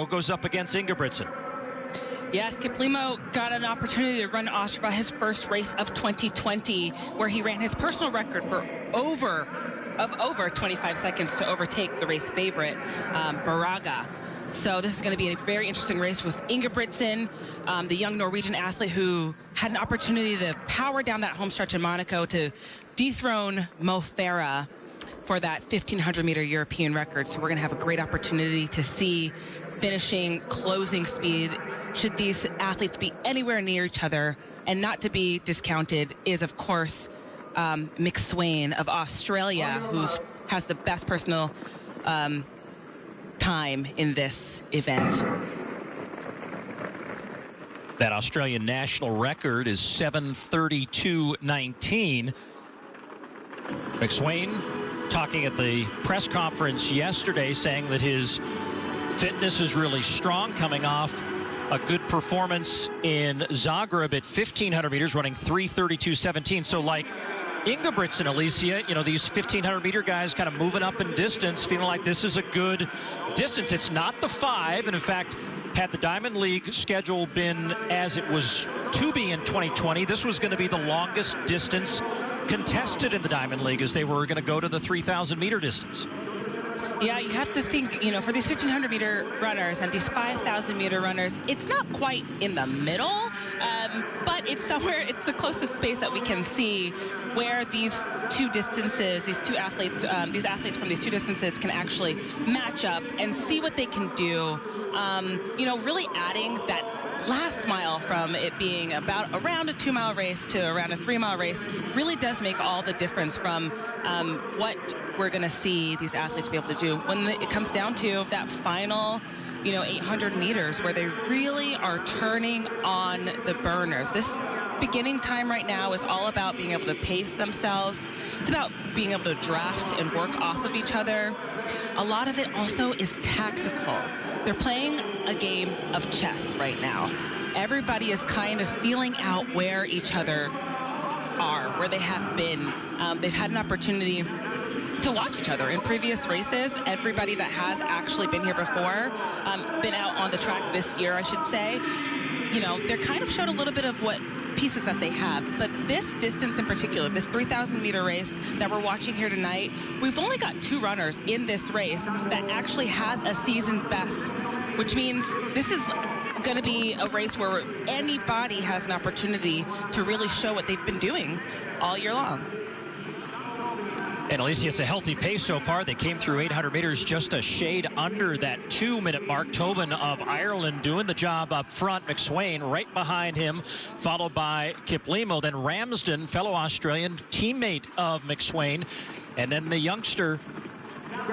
goes up against Ingebrigtsen. Yes, Kiplimo got an opportunity to run Ostrava his first race of 2020, where he ran his personal record for over 25 seconds to overtake the race favorite, Baraga. So this is going to be a very interesting race with Ingebrigtsen, the young Norwegian athlete who had an opportunity to power down that home stretch in Monaco to dethrone Mo Farah for that 1,500-meter European record. So we're going to have a great opportunity to see finishing, closing speed. Should these athletes be anywhere near each other, and not to be discounted is, of course, McSwain of Australia, who has the best personal time in this event. That Australian national record is 7:32.19. McSwain talking at the press conference yesterday, saying that his fitness is really strong, coming off a good performance in Zagreb at 1,500 meters, running 3:32.17. So like Ingebrigtsen, Alicia, you know, these 1,500-meter guys kind of moving up in distance, feeling like this is a good distance. It's not the 5, and in fact, had the Diamond League schedule been as it was to be in 2020, this was going to be the longest distance contested in the Diamond League, as they were going to go to the 3,000-meter distance. Yeah, you have to think, you know, for these 1,500-meter runners and these 5,000-meter runners, it's not quite in the middle, but it's somewhere, it's the closest space that we can see where these two distances, these athletes from these two distances can actually match up and see what they can do. You know, really adding that last mile from it being around a 2-mile race to around a 3-mile race really does make all the difference from what we're going to see these athletes be able to do when it comes down to that final, you know, 800 meters where they really are turning on the burners. This beginning time right now is all about being able to pace themselves. It's about being able to draft and work off of each other. A lot of it also is tactical. They're playing a game of chess right now. Everybody is kind of feeling out where each other are, where they have been. They've had an opportunity to watch each other in previous races. Everybody that has actually been here before, been out on the track this year, I should say, you know, they're kind of showed a little bit of what pieces that they have. But this distance in particular, this 3,000-meter race that we're watching here tonight, we've only got 2 runners in this race that actually has a season best, which means this is going to be a race where anybody has an opportunity to really show what they've been doing all year long. And Alicia, it's a healthy pace so far. They came through 800 meters just a shade under that 2-minute mark. Tobin of Ireland doing the job up front. McSwain right behind him, followed by Kiplimo. Then Ramsden, fellow Australian, teammate of McSwain. And then the youngster,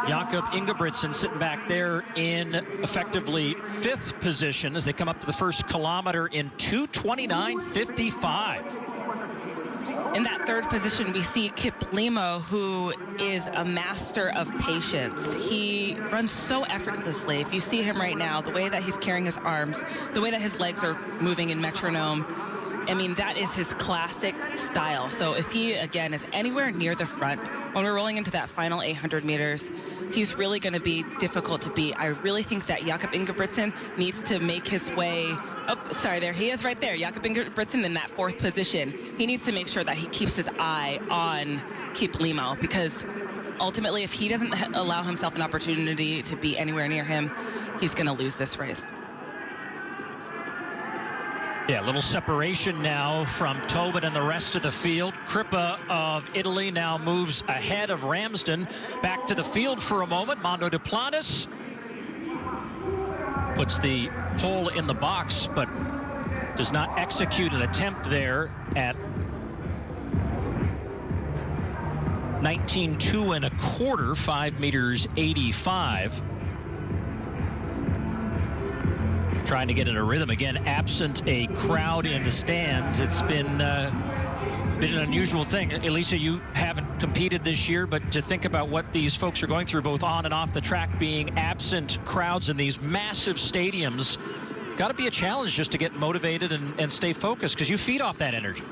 Jakob Ingebrigtsen, sitting back there in effectively 5th position as they come up to the first kilometer in 2:29.55. In that 3rd position, we see Kiplimo, who is a master of patience. He runs so effortlessly. If you see him right now, the way that he's carrying his arms, the way that his legs are moving in metronome, I mean, that is his classic style. So if he, again, is anywhere near the front, when we're rolling into that final 800 meters, he's really going to be difficult to beat. I really think that Jakob Ingebrigtsen needs to make his way. Oh, sorry, there he is right there. Jakob Ingebrigtsen in that 4th position. He needs to make sure that he keeps his eye on Kiplimo, because ultimately, if he doesn't allow himself an opportunity to be anywhere near him, he's going to lose this race. Yeah, a little separation now from Tobin and the rest of the field. Crippa of Italy now moves ahead of Ramsden. Back to the field for a moment. Mondo Duplantis puts the pole in the box, but does not execute an attempt there at 19.2 1/4, 5 meters 85. Trying to get in a rhythm again, absent a crowd in the stands. It's been an unusual thing. Elisa, you haven't competed this year, but to think about what these folks are going through, both on and off the track, being absent crowds in these massive stadiums, got to be a challenge just to get motivated and stay focused, because you feed off that energy.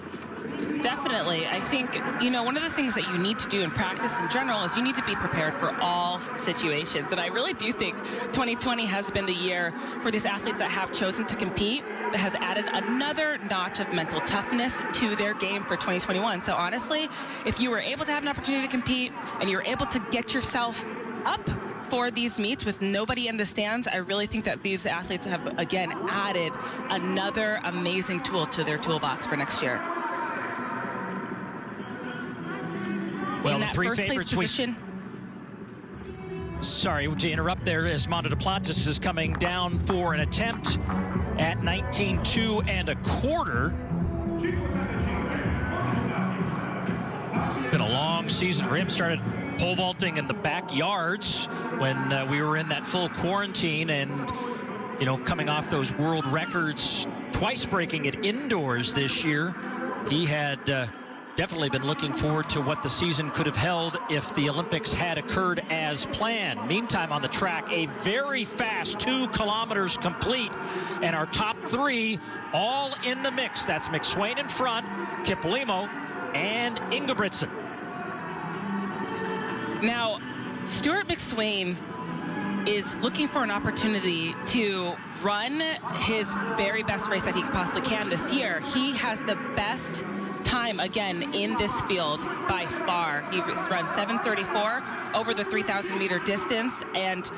Definitely. I think, one of the things that you need to do in practice in general is you need to be prepared for all situations. And I really do think 2020 has been the year for these athletes that have chosen to compete, that has added another notch of mental toughness to their game for 2021. So honestly, if you were able to have an opportunity to compete and you were able to get yourself up for these meets with nobody in the stands, I really think that these athletes have, again, added another amazing tool to their toolbox for next year. Well, in the that three first place favorites position. Sorry to interrupt there, as Mondo Duplantis is coming down for an attempt at 19.2 1/4. Been a long season for him. Started pole vaulting in the backyards when we were in that full quarantine, and coming off those world records, twice breaking it indoors this year. He had definitely been looking forward to what the season could have held if the Olympics had occurred as planned. Meantime, on the track, a very fast 2 kilometers complete, and our top 3 all in the mix. That's McSwain in front, Kiplimo, and Ingebrigtsen. Now, Stuart McSwain is looking for an opportunity to run his very best race that he possibly can this year. He has the best time again in this field by far. He run 7:34 over the 3,000 meter distance, and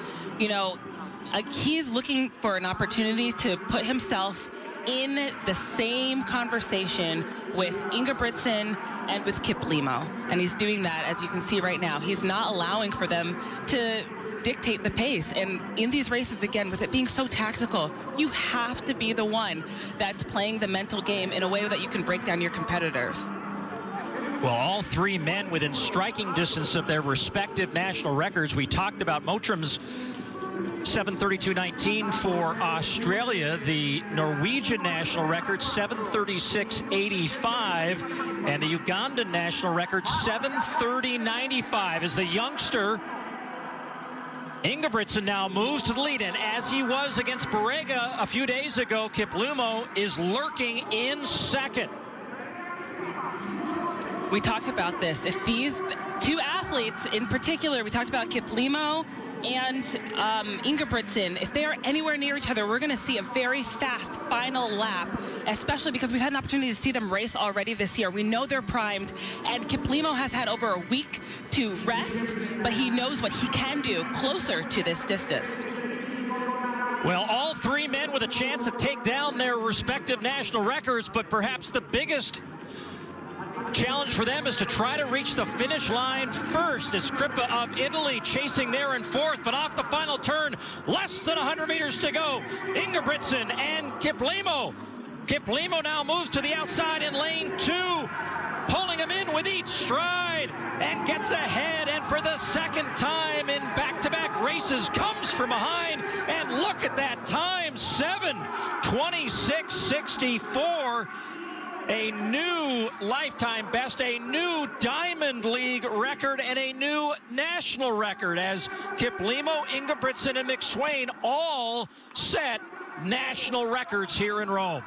he's looking for an opportunity to put himself in the same conversation with Ingebrigtsen and with Kiplimo, and he's doing that, as you can see right now. He's not allowing for them to dictate the pace. And in these races, again, with it being so tactical, you have to be the one that's playing the mental game in a way that you can break down your competitors. Well, all 3 men within striking distance of their respective national records. We talked about Motram's 7:32.19 for Australia, the Norwegian national record 7:36.85, and the Ugandan national record 7:30.95. As the youngster Ingebrigtsen now moves to the lead, and as he was against Barega a few days ago, Kiplimo is lurking in second. We talked about this. If these 2 athletes in particular, we talked about Kiplimo and Ingebrigtsen, if they are anywhere near each other, we're going to see a very fast final lap, especially because we've had an opportunity to see them race already this year. We know they're primed, and Kiplimo has had over a week to rest, but he knows what he can do closer to this distance. Well, all 3 men with a chance to take down their respective national records, but perhaps the biggest challenge for them is to try to reach the finish line first. It's Crippa of Italy chasing there in 4th, but off the final turn, less than 100 meters to go. Ingebrigtsen and Kiplimo. Kiplimo now moves to the outside in lane 2, pulling him in with each stride and gets ahead, and for the second time in back-to-back races comes from behind, and look at that time, 7:26.64. A new lifetime best, a new Diamond League record, and a new national record as Kiplimo, Ingebrigtsen, and McSwain all set national records here in Rome.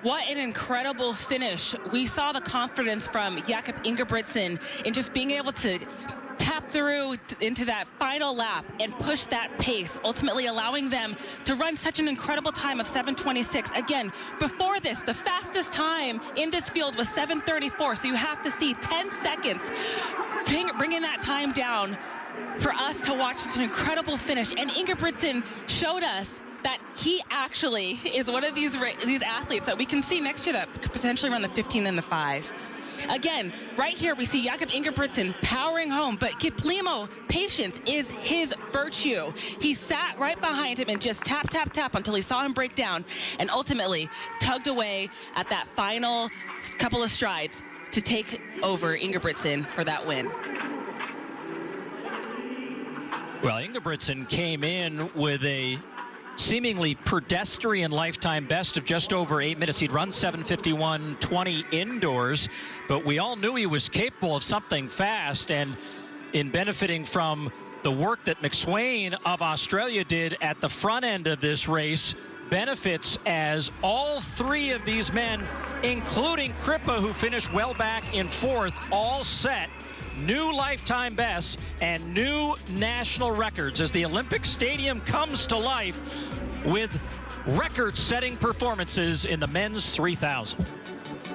What an incredible finish. We saw the confidence from Jakob Ingebrigtsen in just being able to tap through into that final lap and push that pace, ultimately allowing them to run such an incredible time of 7:26. Again, before this, the fastest time in this field was 7:34, so you have to see 10 seconds bringing that time down for us to watch such an incredible finish. And Ingebrigtsen showed us that he actually is one of these athletes that we can see next year that could potentially run the 15 and the 5. Again, right here we see Jakob Ingebrigtsen powering home, but Kiplimo, patience is his virtue. He sat right behind him and just tap, tap, tap until he saw him break down, and ultimately tugged away at that final couple of strides to take over Ingebrigtsen for that win. Well, Ingebrigtsen came in with a seemingly pedestrian lifetime best of just over 8 minutes. He'd run 7:51.20 indoors, but we all knew he was capable of something fast, and in benefiting from the work that McSwain of Australia did at the front end of this race, benefits as all three of these men, including Crippa, who finished well back in fourth, all set new lifetime bests and new national records as the Olympic Stadium comes to life with record-setting performances in the men's 3,000.